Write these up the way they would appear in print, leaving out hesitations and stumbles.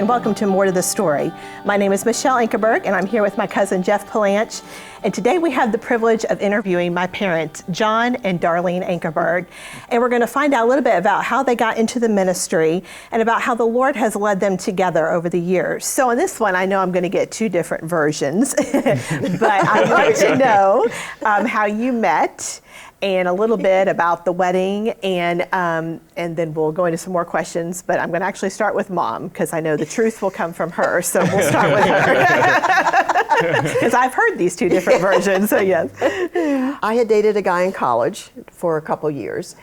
and welcome to More to the Story. My name is Michelle Ankerberg, and I'm here with my cousin Jeff Palanch. And today we have the privilege of interviewing my parents, John and Darlene Ankerberg. And we're going to find out a little bit about how they got into the ministry and about how the Lord has led them together over the years. So in this one, I know I'm going to get two different versions, but I'd like to know how you met and a little bit about the wedding, and then we'll go into some more questions. But I'm going to actually start with Mom, because I know the truth will come from her, so we'll start with her. Because I've heard these two different versions, so yes. I had dated a guy in college for a couple years,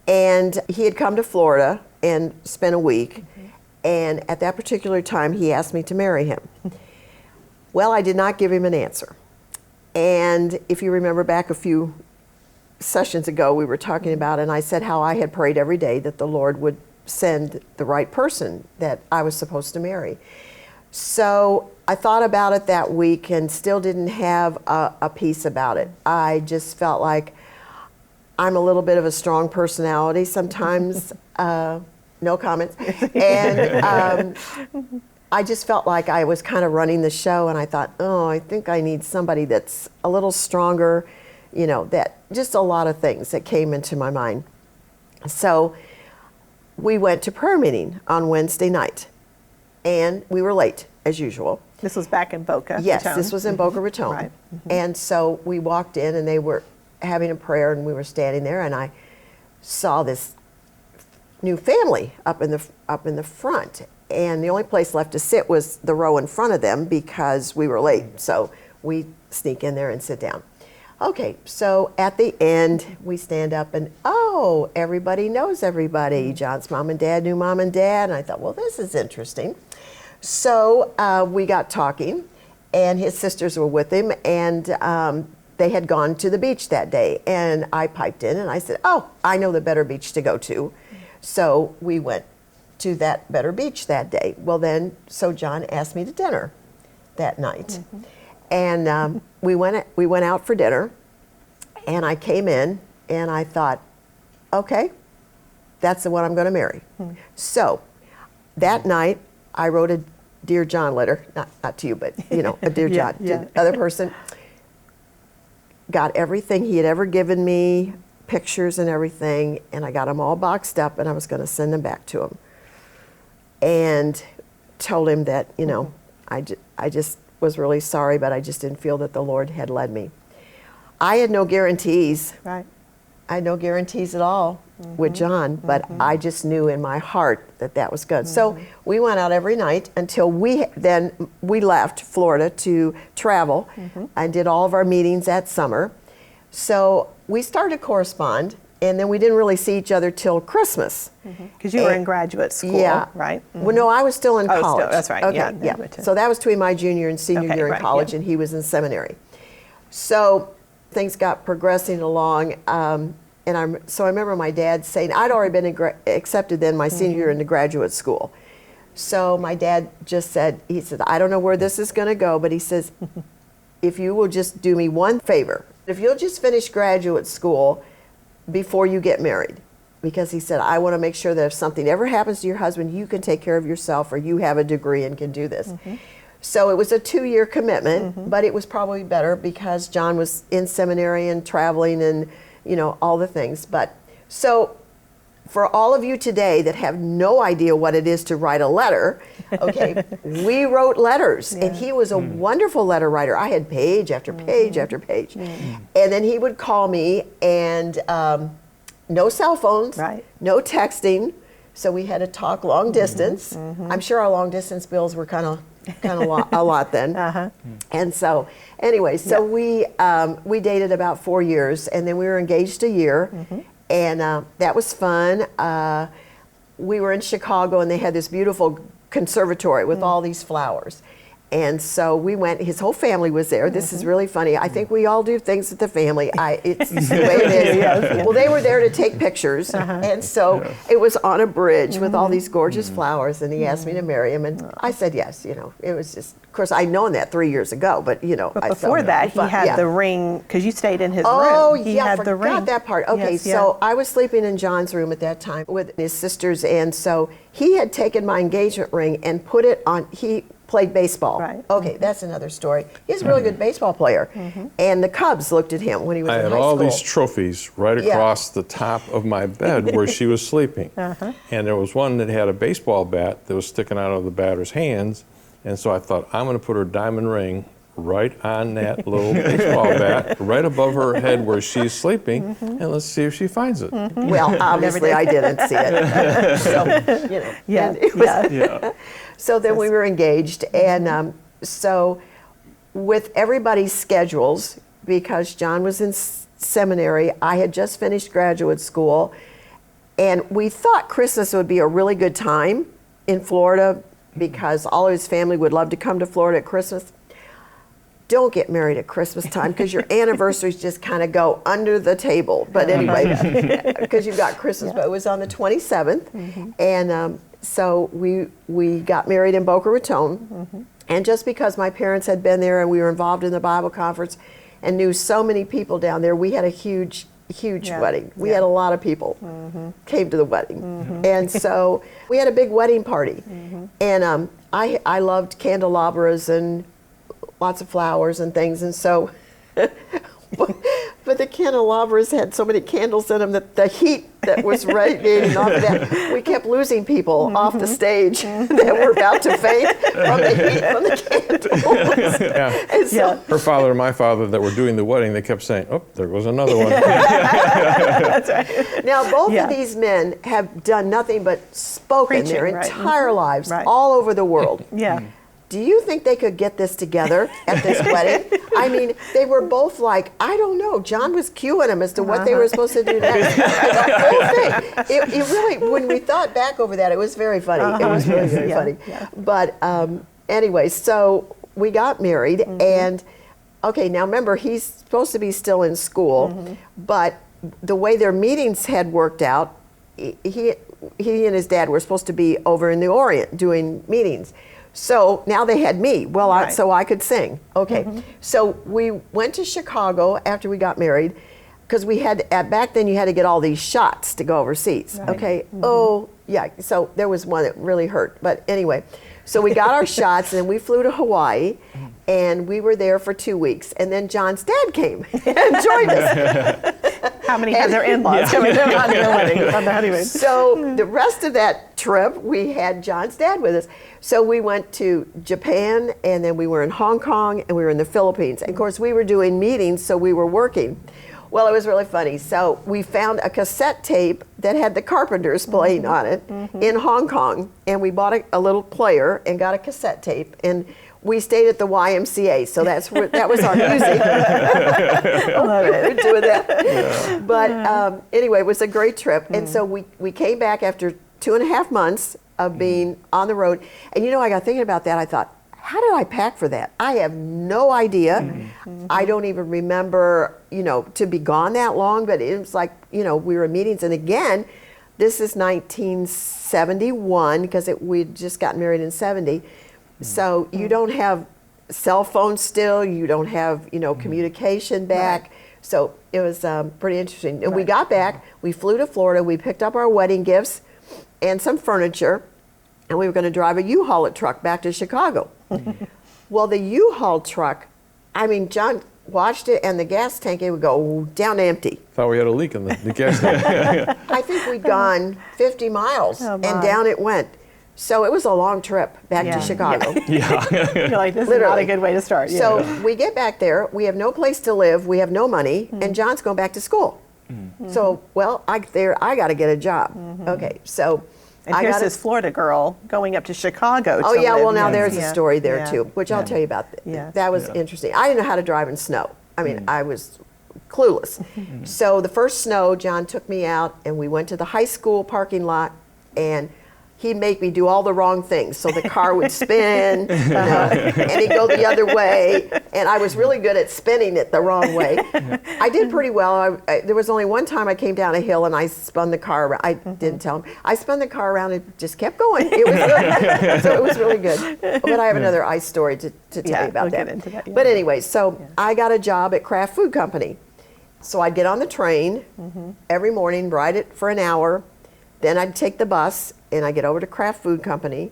and he had come to Florida and spent a week, and at that particular time, he asked me to marry him. Well, I did not give him an answer. And if you remember back a few sessions ago, we were talking about, and I said how I had prayed every day that the Lord would send the right person that I was supposed to marry. So I thought about it that week and still didn't have a peace about it. I just felt like I'm a little bit of a strong personality sometimes, no comments, and I just felt like I was kind of running the show, and I thought, oh, I think I need somebody that's a little stronger, you know, that just a lot of things that came into my mind. So we went to prayer meeting on Wednesday night, and we were late as usual. This was back in Boca Raton. Yes, this was in Boca Raton. Right. And so we walked in, and they were having a prayer, and we were standing there, and I saw this new family up in the front, and the only place left to sit was the row in front of them because we were late. So we sneak in there and sit down. Okay, so at the end, we stand up and, oh, everybody knows everybody. John's mom and dad knew mom and dad, and I thought, well, this is interesting. So we got talking, and his sisters were with him, and they had gone to the beach that day, and I piped in, and I said, oh, I know the better beach to go to. So we went to that better beach that day. Well then, so John asked me to dinner that night. And we went out for dinner, and I came in, and I thought, okay, that's the one I'm going to marry. So that night, I wrote a Dear John letter, not to you, but you know, a Dear John to the other person. Got everything he had ever given me, pictures and everything, and I got them all boxed up, and I was going to send them back to him. And told him that, you know, I just was really sorry, but I just didn't feel that the Lord had led me. I had no guarantees. Right. I had no guarantees at all with John, but I just knew in my heart that that was good. So we went out every night until we left Florida to travel and did all of our meetings that summer. So we started to correspond, and then we didn't really see each other till Christmas. Because you were in graduate school, right? Well, no, I was still in college. That's right. Okay, yeah. So that was between my junior and senior year in college, and he was in seminary. So things got progressing along, so I remember my dad saying, I'd already been accepted then my senior year into graduate school. So my dad just said, he said, I don't know where this is going to go, but he says, if you will just do me one favor, if you'll just finish graduate school before you get married, because he said, I want to make sure that if something ever happens to your husband, you can take care of yourself, or you have a degree and can do this. So it was a 2-year commitment, but it was probably better because John was in seminary and traveling and, you know, all the things. But so for all of you today that have no idea what it is to write a letter, okay, we wrote letters, and he was a wonderful letter writer. I had page after page after page. And then he would call me, and no cell phones, no texting, so we had to talk long distance. I'm sure our long distance bills were kind of a lot then. And so anyway, so we dated about 4 years, and then we were engaged a year, and that was fun. We were in Chicago, and they had this beautiful conservatory with all these flowers. And so we went, his whole family was there. This is really funny. I think we all do things with the family. It's the way it is. Well, they were there to take pictures. And so it was on a bridge with all these gorgeous flowers. And he asked me to marry him. And I said yes. You know, it was just, of course, I'd known that 3 years ago. But, you know. But before that, he had the ring, because you stayed in his room. Oh, he yeah, had I the ring. forgot that part. Okay, so I was sleeping in John's room at that time with his sisters. And so he had taken my engagement ring and put it on, he played baseball. Right. Okay, that's another story. He's a really good baseball player. And the Cubs looked at him when he was in high school. I had all these trophies right across the top of my bed where she was sleeping. And there was one that had a baseball bat that was sticking out of the batter's hands. And so I thought, I'm going to put her diamond ring right on that little baseball bat, right above her head where she's sleeping, and let's see if she finds it. Well, obviously I didn't see it. So, you know. So then we were engaged, and so with everybody's schedules, because John was in seminary, I had just finished graduate school, and we thought Christmas would be a really good time in Florida because all of his family would love to come to Florida at Christmas. Don't get married at Christmas time because your anniversaries just kind of go under the table. But anyway, because you've got Christmas, but it was on the 27th, and so we got married in Boca Raton. And just because my parents had been there and we were involved in the Bible conference and knew so many people down there, we had a huge wedding. We had a lot of people came to the wedding. And so we had a big wedding party. And I loved candelabras and lots of flowers and things, and so but the candelabras had so many candles in them that the heat that was radiating off of that, we kept losing people off the stage that were about to faint from the heat from the candles. And so, Her father and my father that were doing the wedding, they kept saying, oh, there goes another one. That's right. now both of these men have done nothing but spoken their entire lives all over the world. Do you think they could get this together at this wedding? I mean, they were both like, I don't know. John was cueing them as to what they were supposed to do next. The whole thing. It really, when we thought back over that, it was very funny. It was really very funny. But anyway, so we got married, and okay, now remember, he's supposed to be still in school, but the way their meetings had worked out, he and his dad were supposed to be over in the Orient doing meetings. So now they had me. Well, so I could sing. Okay. So we went to Chicago after we got married because we had, back then you had to get all these shots to go overseas. Okay. Oh, yeah. So there was one that really hurt. But anyway, so we got our shots and then we flew to Hawaii and we were there for 2 weeks. And then John's dad came and joined us. How many had their in-laws coming on their wedding, on the honeymoon? So the rest of that trip, we had John's dad with us. So we went to Japan, and then we were in Hong Kong, and we were in the Philippines. And of course, we were doing meetings, so we were working. Well, it was really funny. So we found a cassette tape that had the Carpenters playing on it in Hong Kong, and we bought a little player and got a cassette tape, and we stayed at the YMCA, so that was our music. Love it. We were doing that. But anyway, it was a great trip. And so we came back after 2.5 months of being on the road. And you know, I got thinking about that. I thought, how did I pack for that? I have no idea. I don't even remember, you know, to be gone that long, but it was like, you know, we were in meetings. And again, this is 1971 because we'd just gotten married in 70. So you don't have cell phones still, you don't have, you know, communication back. So it was pretty interesting. And we got back, we flew to Florida, we picked up our wedding gifts and some furniture, and we were going to drive a U-Haul truck back to Chicago. Well, the U-Haul truck, I mean, John watched it and the gas tank, it would go down to empty. Thought we had a leak in the gas tank. I think we'd gone 50 miles and down it went. So it was a long trip back to Chicago. You're like, this is not a good way to start. So we get back there, we have no place to live, we have no money, and John's going back to school. So, well, I got to get a job. Okay, so and here's this Florida girl going up to Chicago to live. Well, now in. there's a story there too, which I'll tell you about. That was interesting. I didn't know how to drive in snow. I mean, I was clueless. So the first snow, John took me out, and we went to the high school parking lot, and he'd make me do all the wrong things. So the car would spin, and he'd go the other way. And I was really good at spinning it the wrong way. I did pretty well. There was only one time I came down a hill and I spun the car around. I didn't tell him. I spun the car around and just kept going. It was good. So it was really good. But I have another ice story to tell you about we'll that. get into that, yeah. But anyway, so I got a job at Kraft Food Company. So I'd get on the train every morning, ride it for an hour. Then I'd take the bus and I'd get over to Kraft Food Company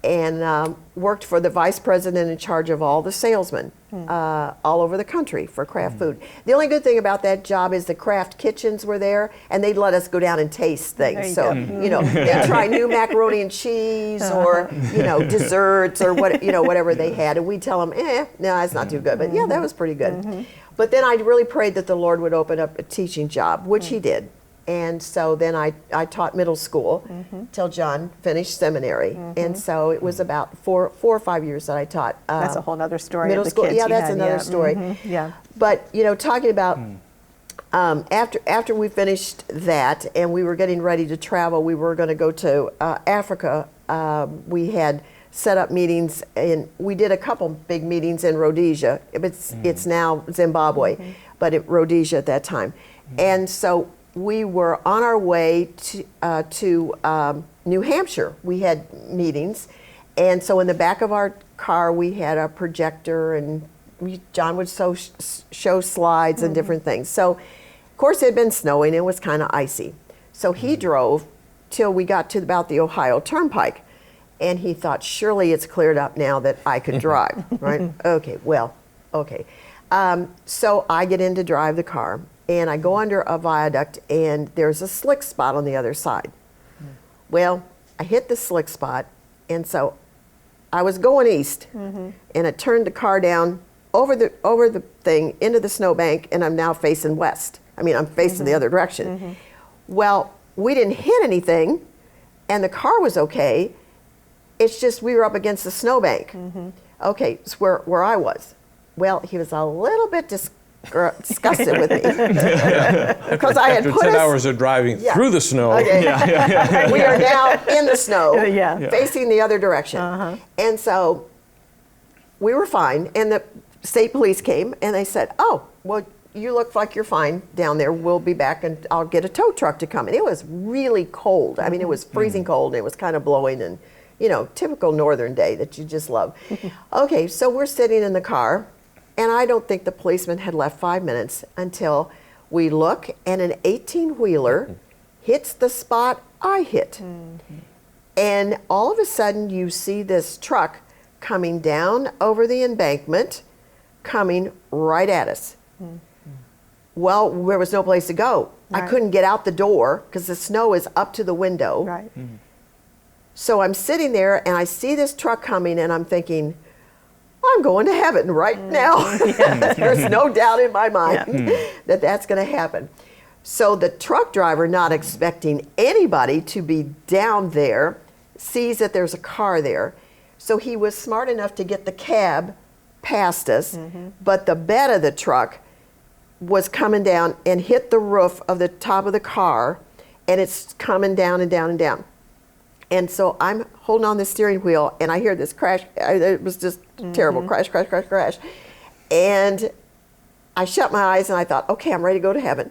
and worked for the vice president in charge of all the salesmen all over the country for Kraft Food. The only good thing about that job is the Kraft kitchens were there and they'd let us go down and taste things. So, you know, they'd try new macaroni and cheese or, you know, desserts or what, you know, whatever they had. And we'd tell them, no, it's not too good. But yeah, that was pretty good. But then I really prayed that the Lord would open up a teaching job, which he did. And so then I taught middle school till John finished seminary. And so it was about four or 5 years that I taught. That's a whole other story. Middle of the school, kids yeah, you that's had, another story. Yeah. But, you know, talking about after we finished that and we were getting ready to travel, we were going to go to Africa. We had set up meetings, and we did a couple big meetings in Rhodesia. It's now Zimbabwe, but Rhodesia at that time. And so we were on our way to New Hampshire. We had meetings, and so in the back of our car we had a projector, and John would show slides and different things. So, of course, it had been snowing. It was kind of icy. So he drove till we got to about the Ohio Turnpike. And he thought, surely it's cleared up now that I could drive, right? Okay, well, okay. So I get in to drive the car, and I go under a viaduct, and there's a slick spot on the other side. Well, I hit the slick spot, and so I was going east, and I turned the car down over the thing into the snowbank, and I'm now facing west. I mean, I'm facing the other direction. Well, we didn't hit anything, and the car was okay. It's just we were up against the snowbank. Okay, it's where I was. Well, he was a little bit disgusted with me because I had After put 10 us, hours of driving through the snow. Okay. We are now in the snow, Yeah. facing the other direction. And so we were fine. And the state police came and they said, oh, well, you look like you're fine down there. We'll be back and I'll get a tow truck to come. And it was really cold. I mean, it was freezing cold and it was kind of blowing, and, you know, typical northern day that you just love. Okay, so we're sitting in the car, and I don't think the policeman had left 5 minutes until we look and an 18-wheeler hits the spot I hit. And all of a sudden you see this truck coming down over the embankment, coming right at us. Well, there was no place to go. Right. I couldn't get out the door because the snow is up to the window. Right. So I'm sitting there and I see this truck coming and I'm thinking, I'm going to heaven right now. There's no doubt in my mind that that's going to happen. So the truck driver, not expecting anybody to be down there, sees that there's a car there. So he was smart enough to get the cab past us, but the bed of the truck was coming down and hit the roof of the top of the car, and it's coming down and down and down. And so I'm holding on the steering wheel, and I hear this crash. It was just terrible, crash, crash, crash, crash. And I shut my eyes, and I thought, okay, I'm ready to go to heaven.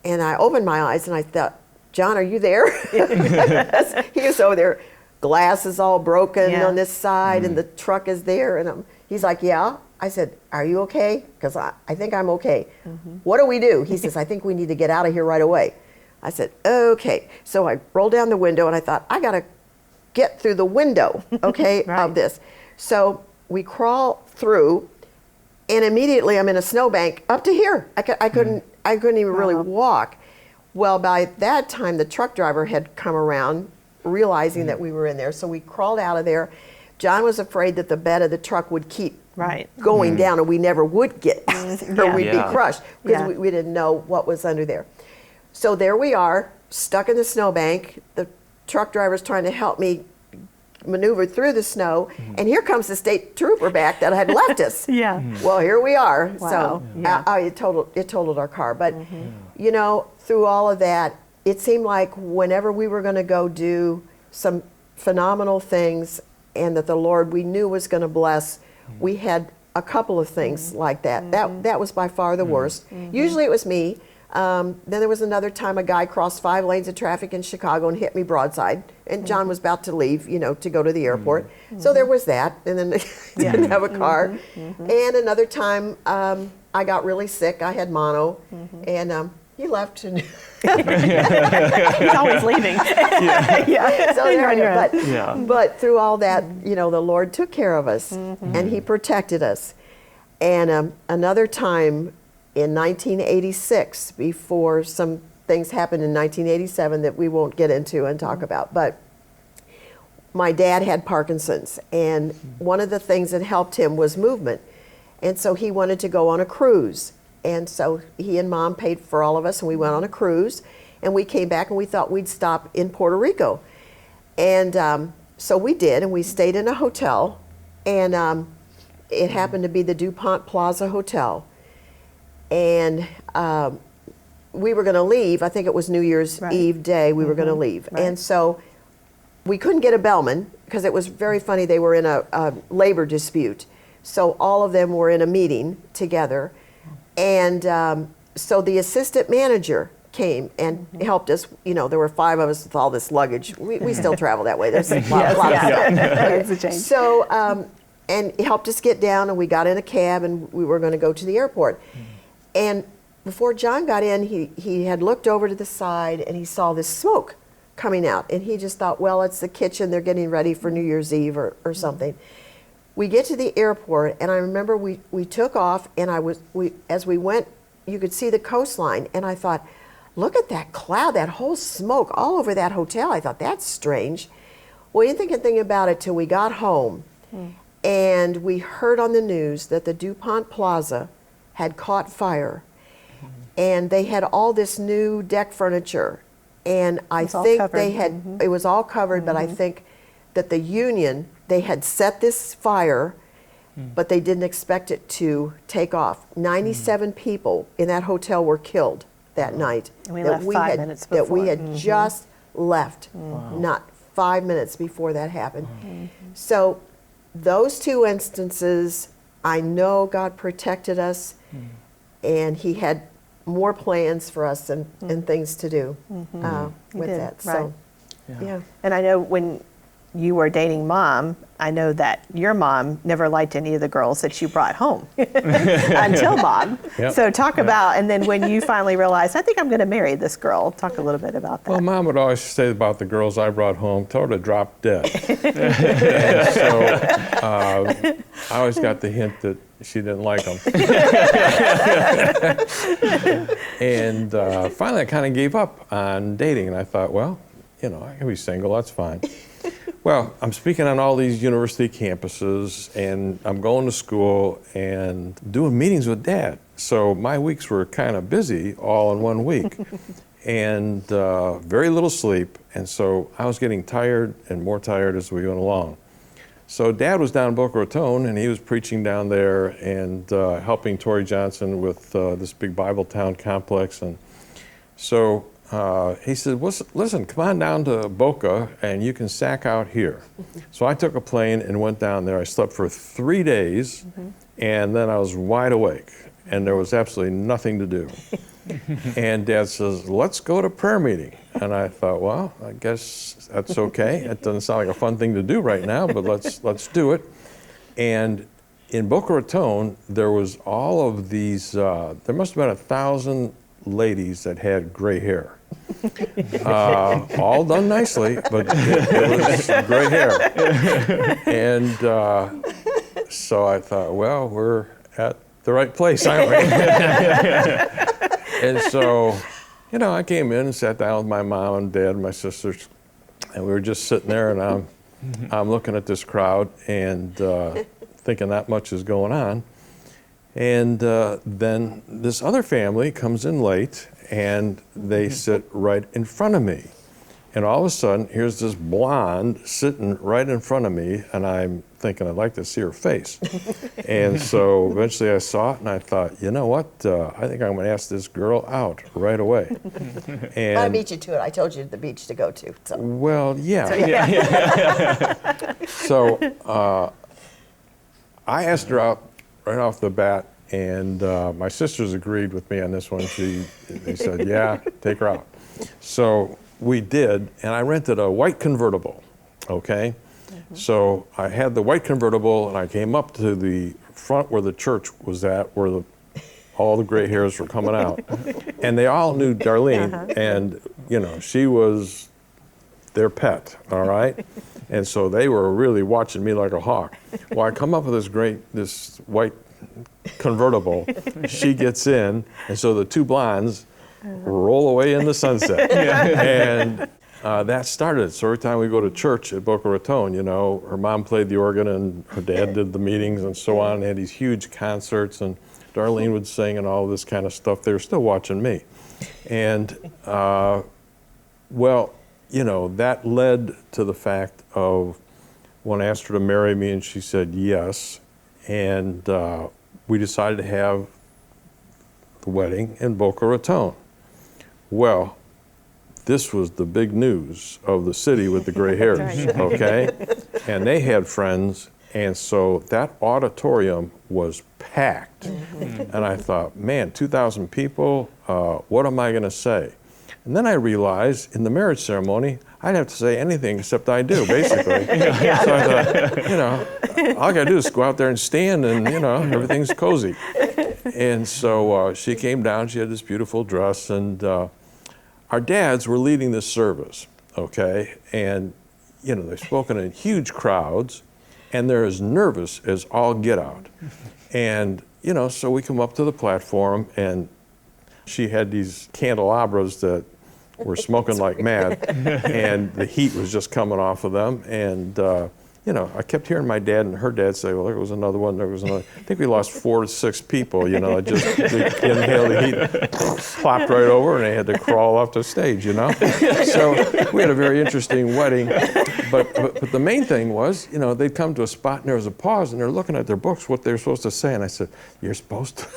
And I opened my eyes, and I thought, John, are you there? He was over there. Glass is all broken on this side, and the truck is there. And he's like, yeah. I said, are you okay? Because I think I'm okay. What do we do? He says, I think we need to get out of here right away. I said, okay. So I rolled down the window, and I thought, I got to get through the window, okay, of this. So we crawl through, and immediately I'm in a snowbank up to here. I couldn't even really walk. Well, by that time, the truck driver had come around, realizing that we were in there. So we crawled out of there. John was afraid that the bed of the truck would keep going down, and we never would get out, or we'd be crushed because we didn't know what was under there. So there we are, stuck in the snowbank. The truck driver's trying to help me maneuver through the snow, and here comes the state trooper back that had left us. Well, here we are. Wow. So it totaled our car. But you know, through all of that, it seemed like whenever we were going to go do some phenomenal things, and that the Lord we knew was going to bless. We had a couple of things like that. That was by far the worst. Usually it was me. Then there was another time a guy crossed 5 lanes of traffic in Chicago and hit me broadside. And John was about to leave, to go to the airport. So there was that. And then didn't have a car. And another time I got really sick. I had mono. And he left. And He's always leaving. So there, but through all that, the Lord took care of us. And He protected us. And another time in 1986, before some things happened in 1987 that we won't get into and talk about, but my dad had Parkinson's, and one of the things that helped him was movement. And so he wanted to go on a cruise. And so he and Mom paid for all of us, and we went on a cruise. And we came back, and we thought we'd stop in Puerto Rico. And so we did, and we stayed in a hotel. And it happened to be the DuPont Plaza Hotel. And we were going to leave. I think it was New Year's Eve day. We were going to leave. And so we couldn't get a bellman, because it was very funny. They were in a labor dispute. So all of them were in a meeting together. And so the assistant manager came and helped us. There were 5 of us with all this luggage. We still travel that way. There's a lot of stuff. So, and he helped us get down, and we got in a cab, and we were going to go to the airport. And before John got in, he had looked over to the side, and he saw this smoke coming out. And he just thought, well, it's the kitchen. They're getting ready for New Year's Eve or something. We get to the airport, and I remember we took off, and as we went, you could see the coastline, and I thought, look at that cloud, that whole smoke all over that hotel. I thought, that's strange. We didn't think anything about it till we got home, and we heard on the news that the DuPont Plaza had caught fire, and they had all this new deck furniture, and I think they had, it was all covered, but I think that the union, they had set this fire, but they didn't expect it to take off. 97 people in that hotel were killed that night. And we left 5 minutes before. That we had just left, not 5 minutes before that happened. So those 2 instances, I know God protected us, and He had more plans for us and things to do with that. So, And I know when you were dating Mom, I know that your mom never liked any of the girls that you brought home until Mom. So talk about, and then when you finally realized, I think I'm going to marry this girl, talk a little bit about that. Well, Mom would always say about the girls I brought home, told her to drop dead. And so I always got the hint that she didn't like them. And finally I kind of gave up on dating, and I thought, well, I can be single, that's fine. Well, I'm speaking on all these university campuses, and I'm going to school and doing meetings with Dad. So my weeks were kind of busy all in one week, and very little sleep. And so I was getting tired and more tired as we went along. So Dad was down in Boca Raton, and he was preaching down there and helping Tori Johnson with this big Bible town complex. And so he said, listen, come on down to Boca and you can sack out here. So I took a plane and went down there. I slept for 3 days, and then I was wide awake, and there was absolutely nothing to do. And Dad says, let's go to prayer meeting. And I thought, well, I guess that's okay. It doesn't sound like a fun thing to do right now, but let's do it. And in Boca Raton, there was all of these, there must have been 1,000 ladies that had gray hair. All done nicely, but it was gray hair. And so I thought, well, we're at the right place, aren't we? And so, I came in and sat down with my mom and Dad and my sisters, and we were just sitting there, and I'm looking at this crowd and thinking not much is going on. And then this other family comes in late, and they sit right in front of me. And all of a sudden, here's this blonde sitting right in front of me, and I'm thinking, I'd like to see her face. And so eventually I saw it, and I thought, you know what? I think I'm going to ask this girl out right away. And I beat you to it. I told you the beach to go to. So. well, yeah. So I asked her out right off the bat, and my sisters agreed with me on this one. They said, yeah, take her out. So we did, and I rented a white convertible, okay? So I had the white convertible, and I came up to the front where the church was at, where all the gray hairs were coming out. And they all knew Darlene, and, you know, she was their pet, all right? And so they were really watching me like a hawk. Well, I come up with this white convertible. She gets in, and so the two blondes roll away in the sunset. And that started. So every time we go to church at Boca Raton, you know, her mom played the organ and her dad did the meetings and so on. They had these huge concerts, and Darlene would sing and all this kind of stuff. They were still watching me. And, well, you know, that led to the fact of when I asked her to marry me, and she said yes. And we decided to have the wedding in Boca Raton. Well, this was the big news of the city with the gray hairs, okay? And they had friends, and so that auditorium was packed. And I thought, man, 2,000 people, what am I going to say? And then I realized in the marriage ceremony, I'd have to say anything except I do, basically. So I thought, you know, all I got to do is go out there and stand, and, you know, everything's cozy. And so she came down, she had this beautiful dress, and our dads were leading this service, okay? And, you know, they've spoken in huge crowds, and they're as nervous as all get out. And, you know, so we come up to the platform, and she had these candelabras that were smoking like mad, and the heat was just coming off of them. And, you know, I kept hearing my dad and her dad say, well, there was another one, there was another. I think we lost 4 to 6 people, you know, just inhaled the heat, plopped right over, and they had to crawl off the stage, you know. So we had a very interesting wedding. But the main thing was, you know, they'd come to a spot, and there was a pause, and they're looking at their books, what they're supposed to say. And I said, you're supposed to,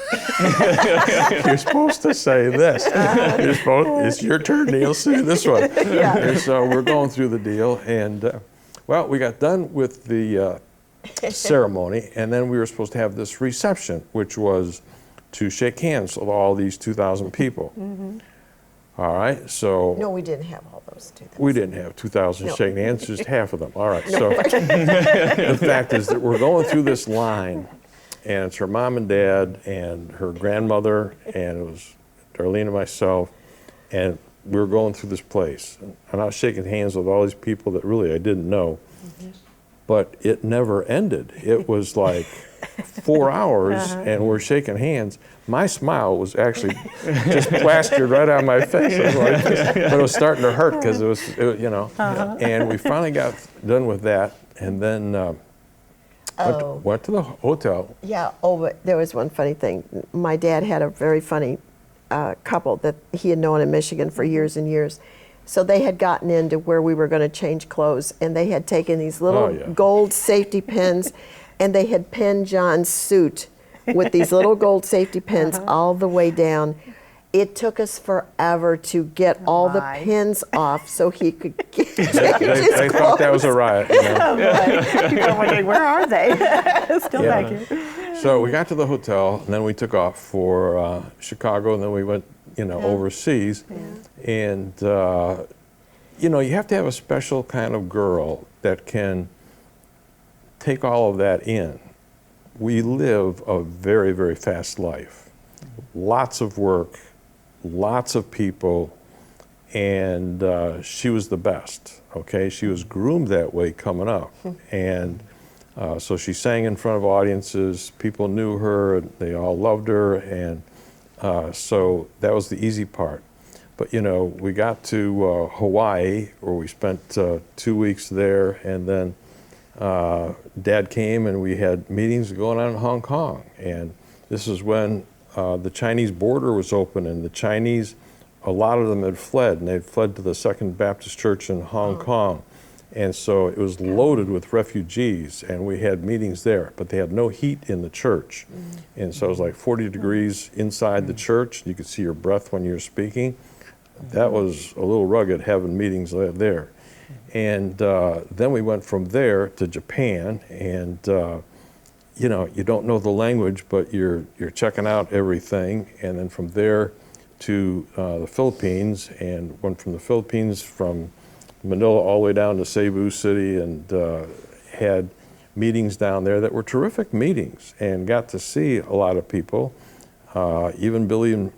you're supposed to say this. It's your turn, Neil, say this one. And so we're going through the deal, and well, we got done with the ceremony, and then we were supposed to have this reception, which was to shake hands with all these 2,000 people. All right, so... No, we didn't have all those 2,000. We didn't have 2,000 shaking hands, just half of them. All right, so the fact is that we're going through this line, and it's her mom and dad and her grandmother, and it was Darlene and myself, and we were going through this place, and I was shaking hands with all these people that really I didn't know, but it never ended. It was like 4 hours, and we're shaking hands. My smile was actually just plastered right on my face. It was like this, but it was starting to hurt because it was, you know. And we finally got done with that, and then went to the hotel. Yeah, but there was one funny thing. My dad had a very funny couple that he had known in Michigan for years and years. So they had gotten into where we were going to change clothes, and they had taken these little gold safety pins, and they had pinned John's suit with these little gold safety pins all the way down. It took us forever to get all the pins off so he could change his clothes. They thought that was a riot, you know. People are wondering, where are they? Still back here. So we got to the hotel, and then we took off for Chicago, and then we went, you know, overseas. And, you know, you have to have a special kind of girl that can take all of that in. We live a very, very fast life. Lots of work, lots of people, and she was the best, okay? She was groomed that way coming up. And so she sang in front of audiences, people knew her, and they all loved her, and so that was the easy part. But, you know, we got to Hawaii, where we spent 2 weeks there, and then Dad came, and we had meetings going on in Hong Kong. And this is when the Chinese border was open, and the Chinese a lot of them had fled, and they'd fled to the Second Baptist Church in Hong Kong. And so it was loaded with refugees, and we had meetings there, but they had no heat in the church. And so it was like 40 degrees inside the church. You could see your breath when you were speaking. That was a little rugged having meetings there. And then we went from there to Japan, and you know, you don't know the language, but you're checking out everything. And then from there to the Philippines, and went from the Philippines from Manila all the way down to Cebu City, and had meetings down there that were terrific meetings, and got to see a lot of people, even Billy and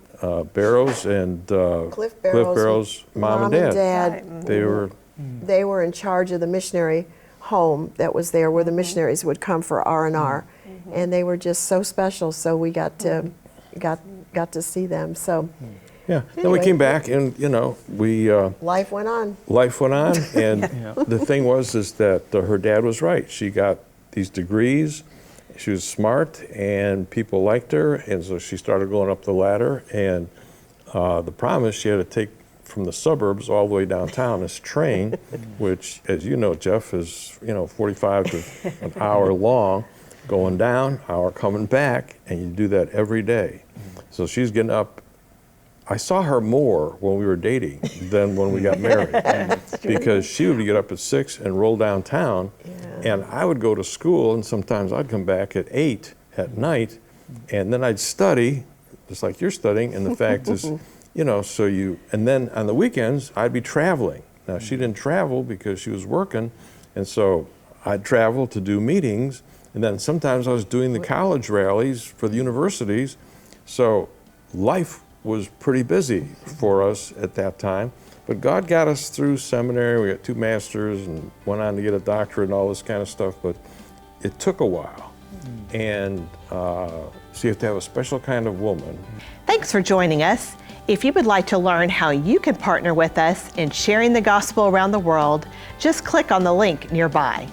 Barrows and Cliff Barrows' mom and dad. Right. They were in charge of the missionary home that was there, where the missionaries would come for R&R, and they were just so special. So we got to see them. So. Yeah, then we came back, and you know, we life went on. Life went on, and the thing was is that her dad was right. She got these degrees, she was smart, and people liked her, and so she started going up the ladder. And the problem is, she had to take from the suburbs all the way downtown this train, which, as you know, Jeff, is 45 to an hour long, going down, hour coming back, and you do that every day. So she's getting up. I saw her more when we were dating than when we got married, because she would get up at 6 and roll downtown, and I would go to school, and sometimes I'd come back at 8 at night, and then I'd study, just like you're studying. And the fact is, and then on the weekends I'd be traveling. Now she didn't travel because she was working, and so I'd travel to do meetings, and then sometimes I was doing the college rallies for the universities. So life was pretty busy for us at that time, but God got us through seminary. We got 2 masters and went on to get a doctorate and all this kind of stuff, but it took a while. And so you have to have a special kind of woman. Thanks for joining us. If you would like to learn how you can partner with us in sharing the gospel around the world, just click on the link nearby.